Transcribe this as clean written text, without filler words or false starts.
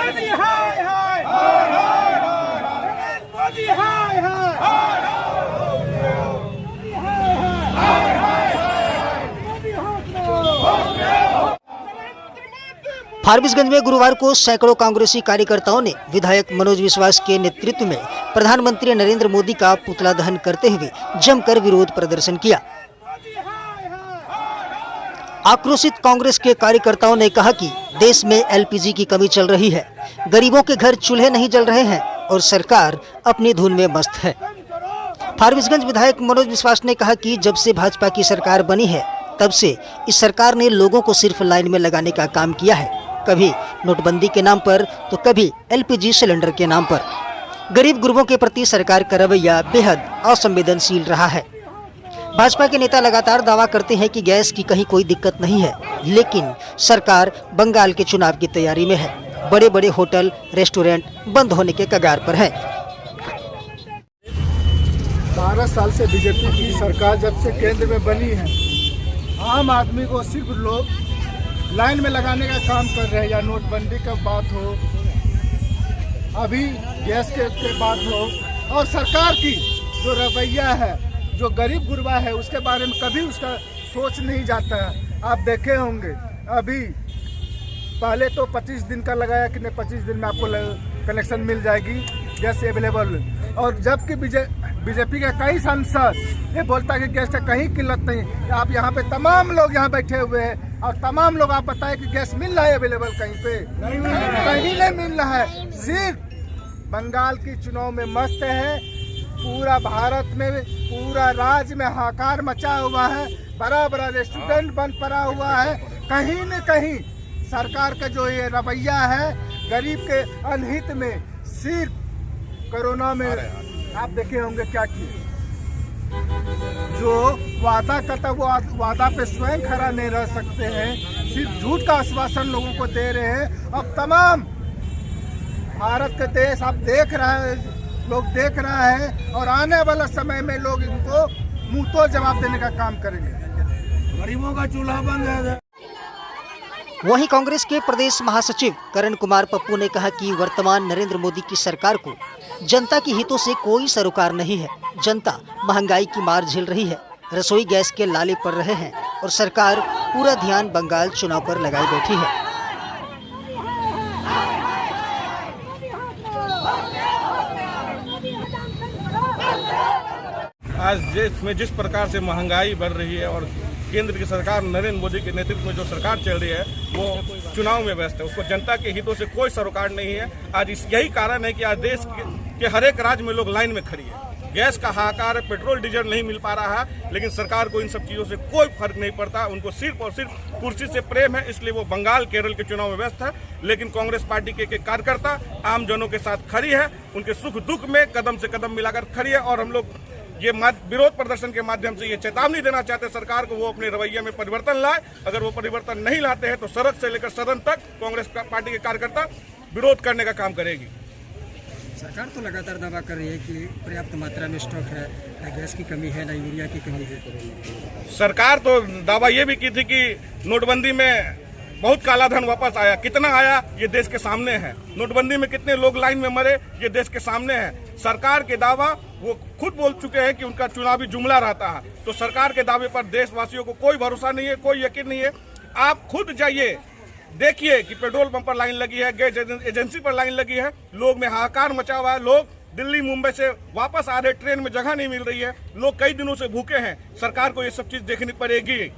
मोदी हाय हाय मोदी हाय हाय फारबिसगंज में गुरुवार को सैकड़ों कांग्रेसी कार्यकर्ताओं ने विधायक मनोज विश्वास के नेतृत्व में प्रधानमंत्री नरेंद्र मोदी का पुतला दहन करते हुए जमकर विरोध प्रदर्शन किया। आक्रोशित कांग्रेस के कार्यकर्ताओं ने कहा कि देश में एलपीजी की कमी चल रही है, गरीबों के घर चूल्हे नहीं जल रहे हैं और सरकार अपनी धुन में मस्त है। फारबिसगंज विधायक मनोज विश्वास ने कहा कि जब से भाजपा की सरकार बनी है तब से इस सरकार ने लोगों को सिर्फ लाइन में लगाने का काम किया है, कभी नोटबंदी के नाम पर तो कभी एलपीजी सिलेंडर के नाम पर। गरीब गुरबों के प्रति सरकार का रवैया बेहद असंवेदनशील रहा है। भाजपा के नेता लगातार दावा करते हैं कि गैस की कहीं कोई दिक्कत नहीं है, लेकिन सरकार बंगाल के चुनाव की तैयारी में है। बड़े बड़े होटल रेस्टोरेंट बंद होने के कगार पर है। 12 साल से बीजेपी की सरकार जब से केंद्र में बनी है, आम आदमी को सिर्फ लोग लाइन में लगाने का काम कर रहे हैं। या नोटबंदी का बात हो, अभी गैस के बात हो, और सरकार की जो रवैया है, जो गरीब गुरबा है, उसके बारे में कभी उसका सोच नहीं जाता है। आप देखे होंगे अभी पहले तो 25 दिन का लगाया कि नहीं 25 दिन में आपको कनेक्शन मिल जाएगी गैस अवेलेबल, और जबकि बीजेपी के कई सांसद ये बोलता है कि गैस का कहीं किल्लत नहीं। आप यहाँ पे तमाम लोग यहाँ बैठे हुए हैं और तमाम लोग आप बताएं कि गैस मिल रहा है अवेलेबल, कहीं पे कहीं नहीं मिल रहा है। सिर्फ बंगाल की चुनाव में मस्त है। पूरा भारत में, पूरा राज्य में हाहाकार मचा हुआ है। बड़ा बड़ा रेस्टोरेंट बंद पड़ा हुआ है। कहीं न कहीं सरकार का जो ये रवैया है गरीब के अनहित में, सिर्फ कोरोना में आप देखे होंगे क्या किए। जो वादा करता वो वादा पे स्वयं खड़ा नहीं रह सकते हैं, सिर्फ झूठ का आश्वासन लोगों को दे रहे हैं। अब तमाम भारत के देश आप देख रहे हैं, लोग देख रहा है, और आने वाला समय में लोग इनको मुंह तोड़ जवाब देने का काम करेंगे। गरीबों का चूल्हा बंद है। वहीं कांग्रेस के प्रदेश महासचिव करण कुमार पप्पू ने कहा कि वर्तमान नरेंद्र मोदी की सरकार को जनता के हितों से कोई सरोकार नहीं है। जनता महंगाई की मार झेल रही है, रसोई गैस के लाले पड़ रहे हैं और सरकार पूरा ध्यान बंगाल चुनाव पर लगाई बैठी है। आज देश में जिस प्रकार से महंगाई बढ़ रही है और केंद्र की सरकार नरेंद्र मोदी के नेतृत्व में जो सरकार चल रही है वो चुनाव में व्यस्त है, उसको जनता के हितों से कोई सरोकार नहीं है। आज यही कारण है कि आज देश के हर एक राज्य में लोग लाइन में खड़ी है। गैस का हाहाकार है, पेट्रोल डीजल नहीं मिल पा रहा है, लेकिन सरकार को इन सब चीज़ों से कोई फर्क नहीं पड़ता। उनको सिर्फ और सिर्फ कुर्सी से प्रेम है, इसलिए वो बंगाल केरल के चुनाव में व्यस्त है। लेकिन कांग्रेस पार्टी के कार्यकर्ता आम जनों के साथ खड़ी है, उनके सुख दुख में कदम से कदम मिलाकर खड़ी है। और हम लोग ये विरोध प्रदर्शन के माध्यम से ये चेतावनी देना चाहते हैं सरकार को, वो अपने रवैये में परिवर्तन लाए। अगर वो परिवर्तन नहीं लाते हैं तो सड़क से लेकर सदन तक कांग्रेस पार्टी के कार्यकर्ता विरोध करने का काम करेगी। सरकार तो लगातार दावा कर रही है कि पर्याप्त मात्रा में स्टॉक है, न गैस की कमी है, न यूरिया की कमी है। सरकार तो दावा ये भी की थी कि नोटबंदी में बहुत काला धन वापस आया। कितना आया ये देश के सामने है। नोटबंदी में कितने लोग लाइन में मरे ये देश के सामने है। सरकार के दावा वो खुद बोल चुके हैं कि उनका चुनावी जुमला रहता है। तो सरकार के दावे पर देशवासियों को कोई भरोसा नहीं है, कोई यकीन नहीं है। आप खुद जाइए, देखिए कि पेट्रोल पंप पर लाइन लगी है, गैस एजेंसी पर लाइन लगी है, लोग में हाहाकार मचा हुआ है। लोग दिल्ली मुंबई से वापस आ रहे, ट्रेन में जगह नहीं मिल रही है, लोग कई दिनों से भूखे हैं। सरकार को ये सब चीज देखनी पड़ेगी।